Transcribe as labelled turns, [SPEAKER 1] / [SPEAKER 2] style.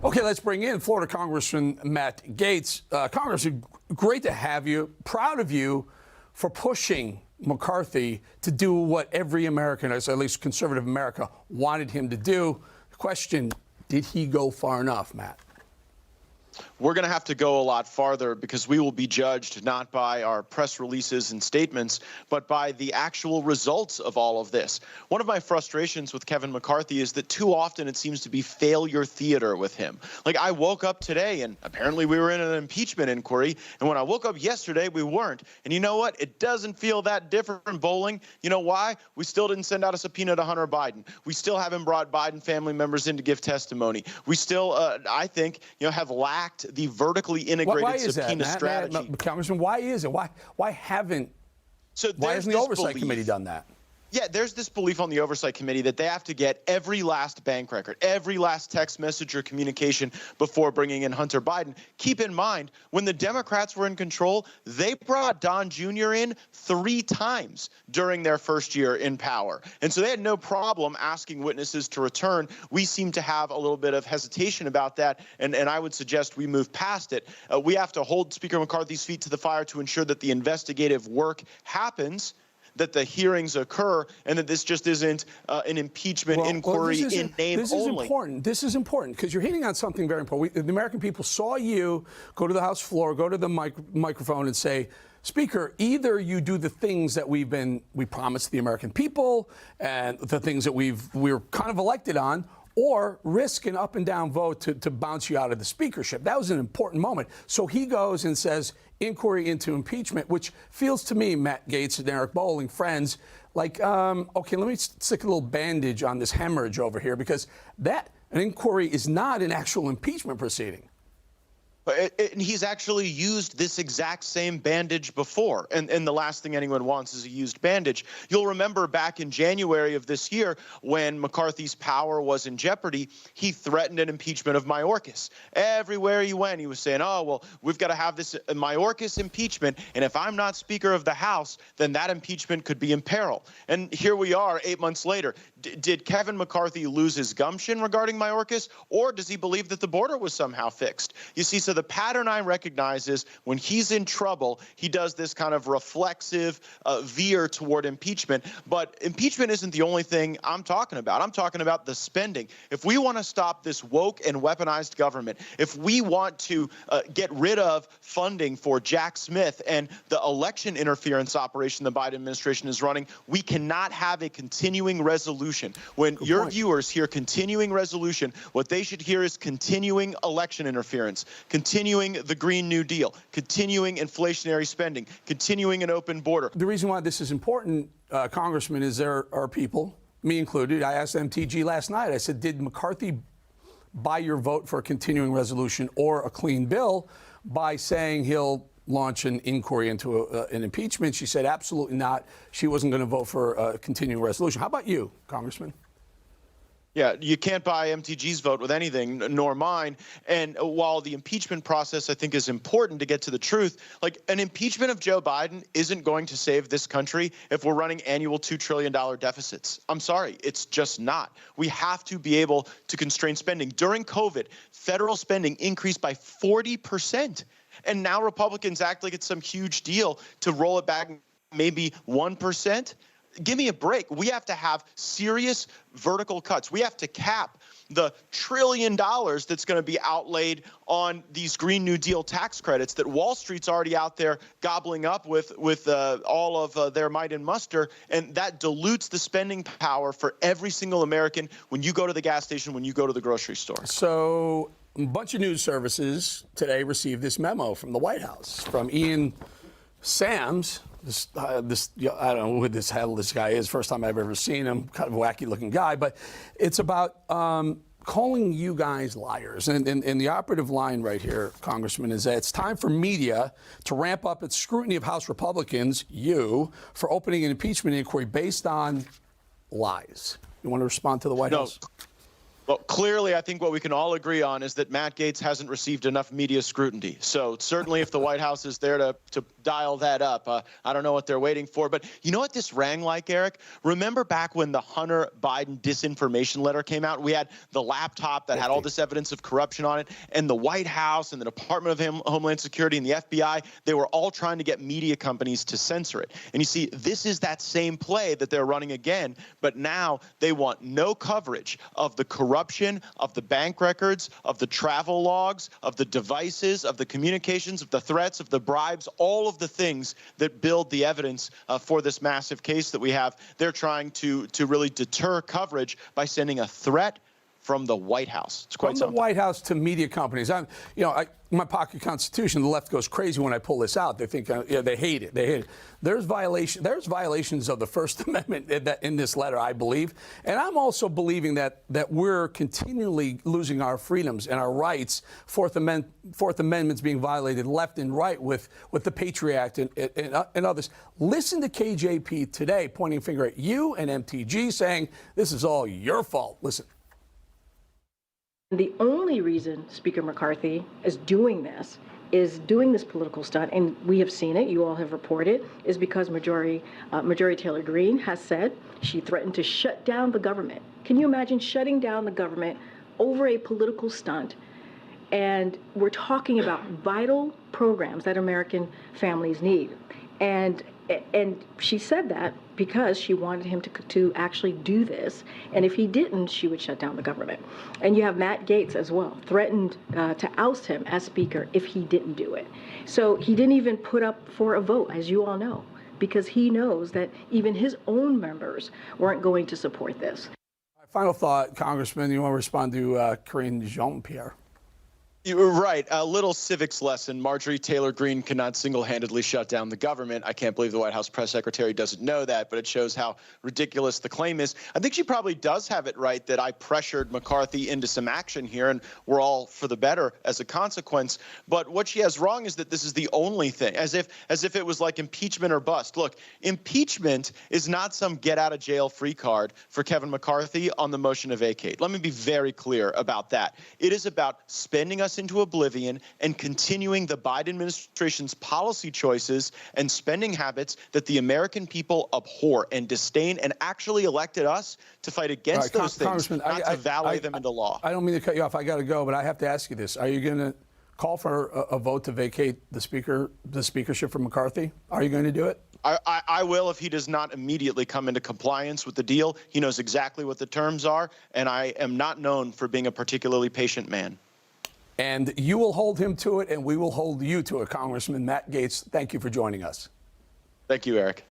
[SPEAKER 1] Okay, let's bring in Florida Congressman Matt Gaetz. Congressman, great to have you. Proud of you for pushing McCarthy to do what every American, at least conservative America, wanted him to do. Question, did he go far enough, Matt?
[SPEAKER 2] We're going to have to go a lot farther because we will be judged not by our press releases and statements, but by the actual results of all of this. One of my frustrations with Kevin McCarthy is that too often it seems to be failure theater with him. Like, I woke up today and apparently we were in an impeachment inquiry, and when I woke up yesterday, we weren't. And you know what? It doesn't feel that different, Bolling. You know why? We still didn't send out a subpoena to Hunter Biden. We still haven't brought Biden family members in to give testimony. We still, I think, have lacked the vertically integrated subpoena strategy.
[SPEAKER 1] Congressman, why is it? Why hasn't the Oversight Committee done that?
[SPEAKER 2] Yeah, there's this belief on the Oversight Committee that they have to get every last bank record, every last text message or communication before bringing in Hunter Biden. Keep in mind, when the Democrats were in control, they brought Don Jr. in 3 times during their first year in power. And so they had no problem asking witnesses to return. We seem to have a little bit of hesitation about that, and I would suggest we move past it. We have to hold Speaker McCarthy's feet to the fire to ensure that the investigative work happens, that the hearings occur, and that this just isn't an impeachment inquiry in name only.
[SPEAKER 1] This is important because you're hitting on something very important. The American people saw you go to the House floor, go to the microphone and say, Speaker, either you do the things that we promised the American people and the things that we were kind of elected on, or risk an up and down vote to bounce you out of the speakership. That was an important moment. So he goes and says, inquiry into impeachment, which feels to me, Matt Gaetz and Eric Bolling, friends, like, okay, let me stick a little bandage on this hemorrhage over here, because an inquiry is not an actual impeachment proceeding.
[SPEAKER 2] And he's actually used this exact same bandage before. And the last thing anyone wants is a used bandage. You'll remember back in January of this year, when McCarthy's power was in jeopardy, he threatened an impeachment of Mayorkas. Everywhere he went, he was saying, oh, well, we've got to have this Mayorkas impeachment. And if I'm not Speaker of the House, then that impeachment could be in peril. And here we are 8 months later. Did Kevin McCarthy lose his gumption regarding Mayorkas, or does he believe that the border was somehow fixed? You see, so the pattern I recognize is when he's in trouble, he does this kind of reflexive veer toward impeachment. But impeachment isn't the only thing I'm talking about. I'm talking about the spending. If we want to stop this woke and weaponized government, if we want to get rid of funding for Jack Smith and the election interference operation the Biden administration is running, we cannot have a continuing resolution. When your viewers hear continuing resolution, what they should hear is continuing election interference, continuing the Green New Deal, continuing inflationary spending, continuing an open border.
[SPEAKER 1] The reason why this is important, Congressman, is there are people, me included, I asked MTG last night, I said, did McCarthy buy your vote for a continuing resolution or a clean bill by saying he'll launch an inquiry into an impeachment? She said absolutely not. She wasn't going to vote for a continuing resolution. How about you, Congressman?
[SPEAKER 2] Yeah, you can't buy MTG's vote with anything, nor mine. And while the impeachment process, I think, is important to get to the truth, like, an impeachment of Joe Biden isn't going to save this country if we're running annual $2 trillion deficits. I'm sorry, it's just not. We have to be able to constrain spending. During COVID, federal spending increased by 40%. And now Republicans act like it's some huge deal to roll it back maybe 1%. Give me a break. We have to have serious vertical cuts. We have to cap the $1 trillion that's going to be outlaid on these Green New Deal tax credits that Wall Street's already out there gobbling up with all of their might and muster. And that dilutes the spending power for every single American when you go to the gas station, when you go to the grocery store.
[SPEAKER 1] So a bunch of news services today received this memo from the White House, from Ian Sams. I don't know who the hell this guy is. First time I've ever seen him. Kind of a wacky looking guy. But it's about calling you guys liars. And the operative line right here, Congressman, is that it's time for media to ramp up its scrutiny of House Republicans, you, for opening an impeachment inquiry based on lies. You want to respond to the White House?
[SPEAKER 2] Well, clearly, I think what we can all agree on is that Matt Gaetz hasn't received enough media scrutiny. So certainly if the White House is there to dial that up, I don't know what they're waiting for. But you know what this rang like, Eric? Remember back when the Hunter Biden disinformation letter came out? We had the laptop that had all this evidence of corruption on it, and the White House and the Department of Homeland Security and the FBI, they were all trying to get media companies to censor it. And you see, this is that same play that they're running again, but now they want no coverage of the corruption, of the bank records, of the travel logs, of the devices, of the communications, of the threats, of the bribes, all of the things that build the evidence for this massive case that we have. They're trying to really deter coverage by sending a threat from the White House. It's quite something.
[SPEAKER 1] From the White House to media companies. My pocket constitution, the left goes crazy when I pull this out. They think they hate it. They hate it. There's violations of the First Amendment in this letter, I believe, and I'm also believing that we're continually losing our freedoms and our rights. Fourth Amendment's being violated left and right with the Patriot Act and others. Listen to KJP today pointing a finger at you and MTG, saying this is all your fault. Listen.
[SPEAKER 3] The only reason Speaker McCarthy is doing this political stunt, and we have seen it, you all have reported, is because Majority Taylor Greene has said she threatened to shut down the government. Can you imagine shutting down the government over a political stunt? And we're talking about vital programs that American families need. And she said that because she wanted him to actually do this. And if he didn't, she would shut down the government. And you have Matt Gaetz as well, threatened to oust him as Speaker if he didn't do it. So he didn't even put up for a vote, as you all know, because he knows that even his own members weren't going to support this.
[SPEAKER 1] Final thought, Congressman, you want to respond to Karine Jean-Pierre?
[SPEAKER 2] You were right. A little civics lesson. Marjorie Taylor Greene cannot single-handedly shut down the government. I can't believe the White House press secretary doesn't know that, but it shows how ridiculous the claim is. I think she probably does have it right that I pressured McCarthy into some action here, and we're all for the better as a consequence. But what she has wrong is that this is the only thing, as if it was like impeachment or bust. Look, impeachment is not some get-out-of-jail-free card for Kevin McCarthy on the motion to vacate. Let me be very clear about that. It is about spending us into oblivion and continuing the Biden administration's policy choices and spending habits that the American people abhor and disdain, and actually elected us to fight against those things, not to valet them into law.
[SPEAKER 1] I don't mean to cut you off. I got to go, but I have to ask you this. Are you going to call for a vote to vacate the speakership for McCarthy? Are you going to do it?
[SPEAKER 2] I will if he does not immediately come into compliance with the deal. He knows exactly what the terms are, and I am not known for being a particularly patient man.
[SPEAKER 1] And you will hold him to it, and we will hold you to it, Congressman Matt Gaetz. Thank you for joining us.
[SPEAKER 2] Thank you, Eric.